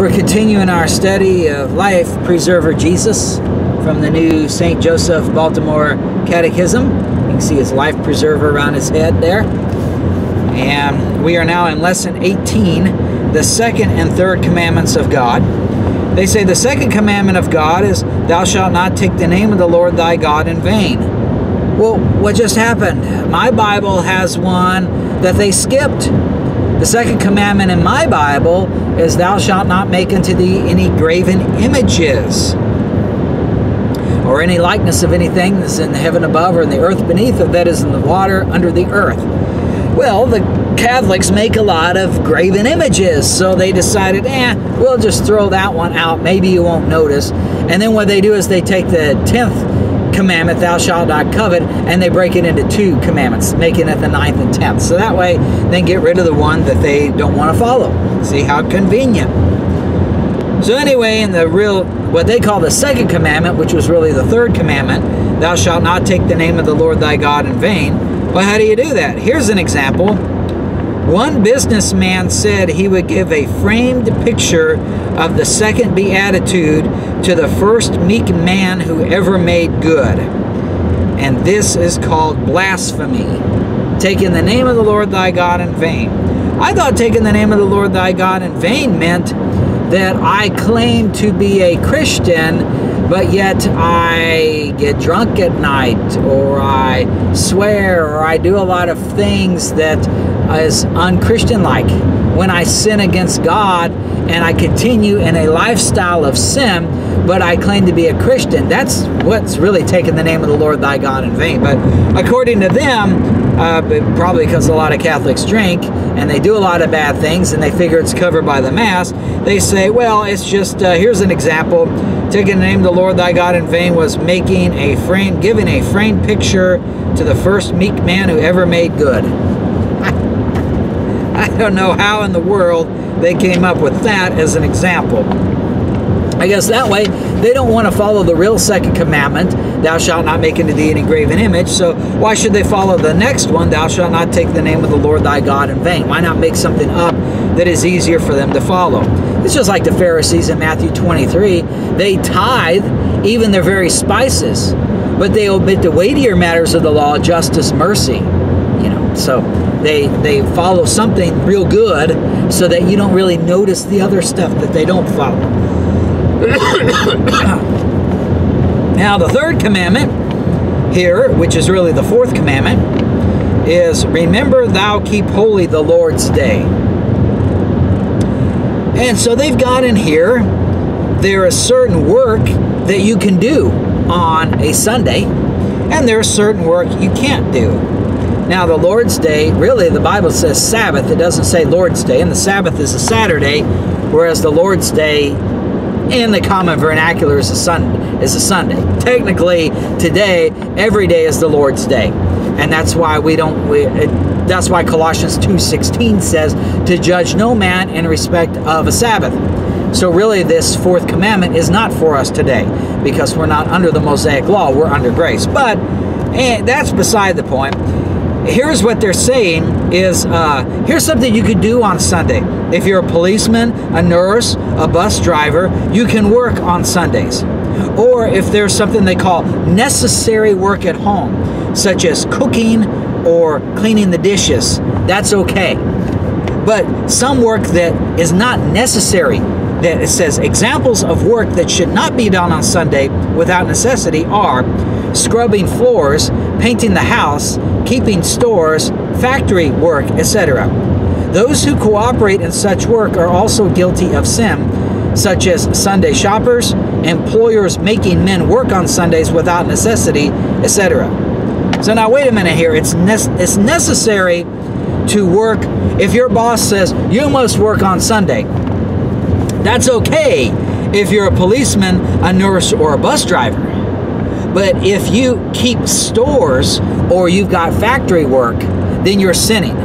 We're continuing our study of Life Preserver Jesus from the new St. Joseph Baltimore Catechism. You can see his life preserver around his head there. And we are now in Lesson 18, the second and third commandments of God. They say the second commandment of God is, thou shalt not take the name of the Lord thy God in vain. Well, what just happened? My Bible has one that they skipped. The second commandment in my Bible is, thou shalt not make unto thee any graven images, or any likeness of anything that's in the heaven above, or in the earth beneath, or that is in the water under the earth. Well, the Catholics make a lot of graven images, so they decided, we'll just throw that one out. Maybe you won't notice. And then what they do is they take the 10th commandment, thou shalt not covet, and they break it into 2 commandments, making it the 9th and 10th. So that way, they get rid of the one that they don't want to follow. See how convenient. So anyway, in the real, what they call the second commandment, which was really the third commandment, thou shalt not take the name of the Lord thy God in vain. Well, how do you do that? Here's an example. One businessman said he would give a framed picture of the second beatitude to the first meek man who ever made good. And this is called blasphemy, taking the name of the Lord thy God in vain. I thought taking the name of the Lord thy God in vain meant that I claim to be a Christian, but yet I get drunk at night, or I swear, or I do a lot of things that is unchristian-like. When I sin against God and I continue in a lifestyle of sin, but I claim to be a Christian, that's what's really taking the name of the Lord thy God in vain. But according to them, probably because a lot of Catholics drink and they do a lot of bad things and they figure it's covered by the Mass, they say, well, it's just, here's an example. Taking the name of the Lord thy God in vain was giving a framed picture to the first meek man who ever made good. I don't know how in the world they came up with that as an example. I guess that way they don't want to follow the real second commandment, thou shalt not make unto thee an engraven image. So why should they follow the next one, thou shalt not take the name of the Lord thy God in vain? Why not make something up that is easier for them to follow? It's just like the Pharisees in Matthew 23. They tithe even their very spices, but they omit the weightier matters of the law, justice, mercy. So they follow something real good so that you don't really notice the other stuff that they don't follow. Now, the third commandment here, which is really the fourth commandment, is, remember thou keep holy the Lord's day. And so they've got in here, there is certain work that you can do on a Sunday, and there's certain work you can't do. Now, the Lord's Day, really, the Bible says Sabbath. It doesn't say Lord's Day, and the Sabbath is a Saturday, whereas the Lord's Day in the common vernacular is a Sunday. Technically, today, every day is the Lord's Day, and that's why that's why Colossians 2:16 says to judge no man in respect of a Sabbath. So really, this fourth commandment is not for us today, because we're not under the Mosaic law, we're under grace. But that's beside the point. Here's what they're saying is, here's something you could do on Sunday. If you're a policeman, a nurse, a bus driver, you can work on Sundays. Or if there's something they call necessary work at home, such as cooking or cleaning the dishes, that's okay. But some work that is not necessary, that it says examples of work that should not be done on Sunday without necessity are scrubbing floors, painting the house, keeping stores, factory work, etc. Those who cooperate in such work are also guilty of sin, such as Sunday shoppers, employers making men work on Sundays without necessity, etc. So now wait a minute here. It's necessary to work. If your boss says you must work on Sunday, that's okay if you're a policeman, a nurse, or a bus driver. But if you keep stores or you've got factory work, then you're sinning.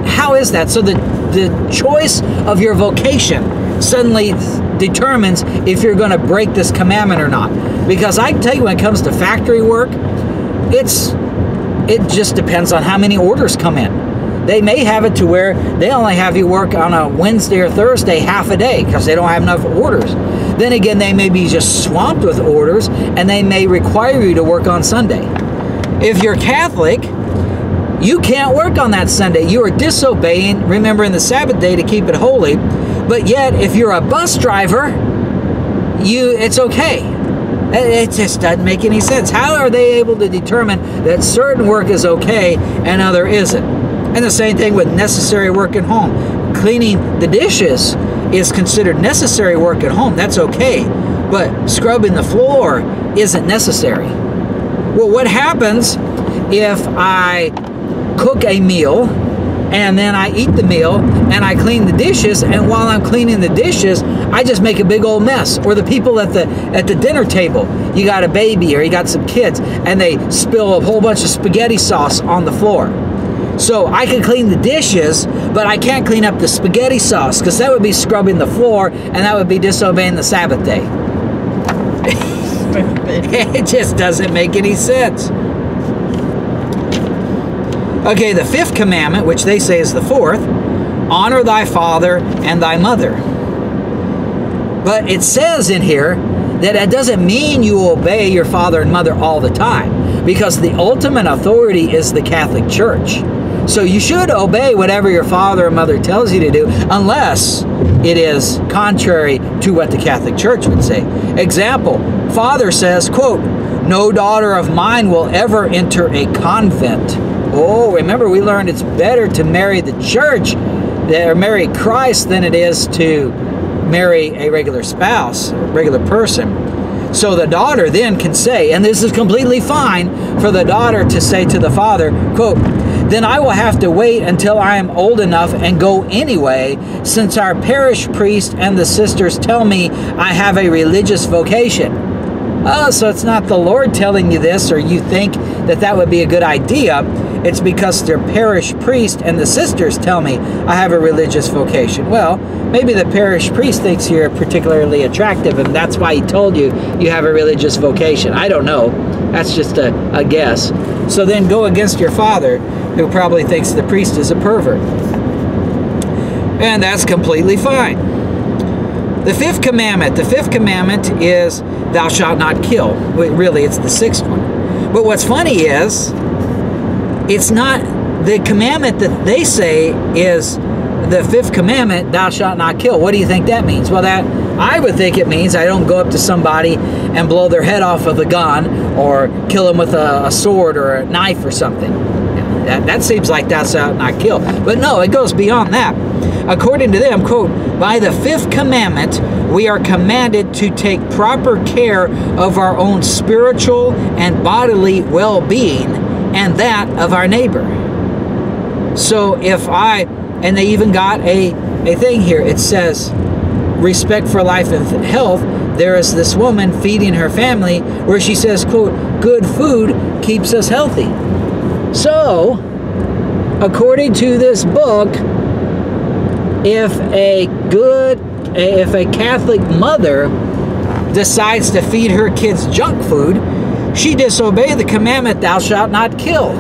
How is that? So the choice of your vocation suddenly determines if you're going to break this commandment or not. Because I can tell you, when it comes to factory work, it just depends on how many orders come in. They may have it to where they only have you work on a Wednesday or Thursday half a day because they don't have enough orders. Then again, they may be just swamped with orders, and they may require you to work on Sunday. If you're Catholic, you can't work on that Sunday. You are disobeying, remembering the Sabbath day to keep it holy. But yet, if you're a bus driver, it's okay. It just doesn't make any sense. How are they able to determine that certain work is okay and other isn't? And the same thing with necessary work at home. Cleaning the dishes is considered necessary work at home. That's okay. But scrubbing the floor isn't necessary. Well, what happens if I cook a meal and then I eat the meal and I clean the dishes, and while I'm cleaning the dishes, I just make a big old mess? Or the people at the dinner table, you got a baby or you got some kids and they spill a whole bunch of spaghetti sauce on the floor. So I can clean the dishes, but I can't clean up the spaghetti sauce, because that would be scrubbing the floor and that would be disobeying the Sabbath day. It just doesn't make any sense. Okay, the fifth commandment, which they say is the fourth, honor thy father and thy mother. But it says in here that it doesn't mean you obey your father and mother all the time, because the ultimate authority is the Catholic Church. So you should obey whatever your father or mother tells you to do, unless it is contrary to what the Catholic Church would say. Example, Father says, quote, no daughter of mine will ever enter a convent. Oh, remember we learned it's better to marry the church or marry Christ than it is to marry a regular spouse, a regular person. So the daughter then can say, and this is completely fine for the daughter to say to the father, quote, then I will have to wait until I am old enough and go anyway, since our parish priest and the sisters tell me I have a religious vocation. Oh, so it's not the Lord telling you this, or you think that that would be a good idea. It's because their parish priest and the sisters tell me I have a religious vocation. Well, maybe the parish priest thinks you're particularly attractive, and that's why he told you you have a religious vocation. I don't know. That's just a guess. So then go against your father, who probably thinks the priest is a pervert. And that's completely fine. The fifth commandment is thou shalt not kill. Really, it's the sixth one. But what's funny is, it's not the commandment that they say is the fifth commandment, thou shalt not kill. What do you think that means? Well, that I would think it means I don't go up to somebody and blow their head off with a gun or kill them with a sword or a knife or something. That seems like thou shalt not kill. But no, it goes beyond that. According to them, quote, by the fifth commandment, we are commanded to take proper care of our own spiritual and bodily well-being and that of our neighbor. So if and they even got a thing here. It says, respect for life and health. There is this woman feeding her family where she says, quote, good food keeps us healthy. So, according to this book, if a Catholic mother decides to feed her kids junk food, she disobeyed the commandment, thou shalt not kill.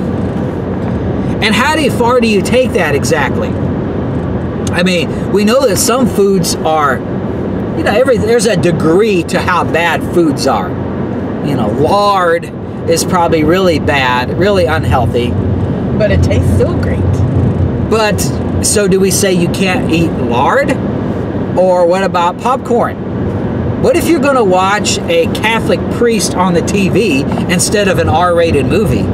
And how far do you take that exactly? I mean, we know that some foods are, there's a degree to how bad foods are. Lard is probably really bad, really unhealthy. But it tastes so great. But, so do we say you can't eat lard? Or what about popcorn? What if you're going to watch a Catholic priest on the TV instead of an R-rated movie?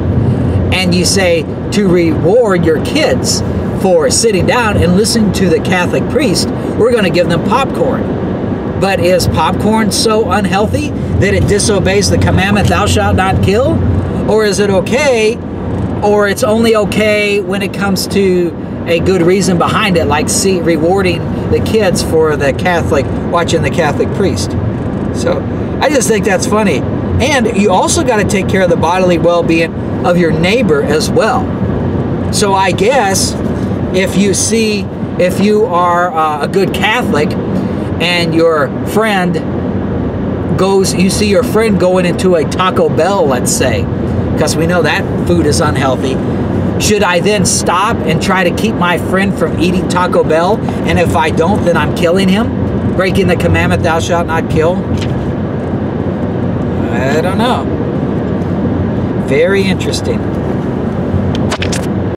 And you say to reward your kids for sitting down and listening to the Catholic priest, we're going to give them popcorn. But is popcorn so unhealthy that it disobeys the commandment, thou shalt not kill? Or is it okay, or it's only okay when it comes to a good reason behind it, like rewarding the kids for watching the Catholic priest? So I just think that's funny. And you also got to take care of the bodily well-being of your neighbor as well. So I guess if you are a good Catholic and your friend you see your friend going into a Taco Bell, let's say, because we know that food is unhealthy, Should I then stop and try to keep my friend from eating Taco Bell? And if I don't, then I'm killing him? Breaking the commandment, thou shalt not kill? I don't know. Very interesting.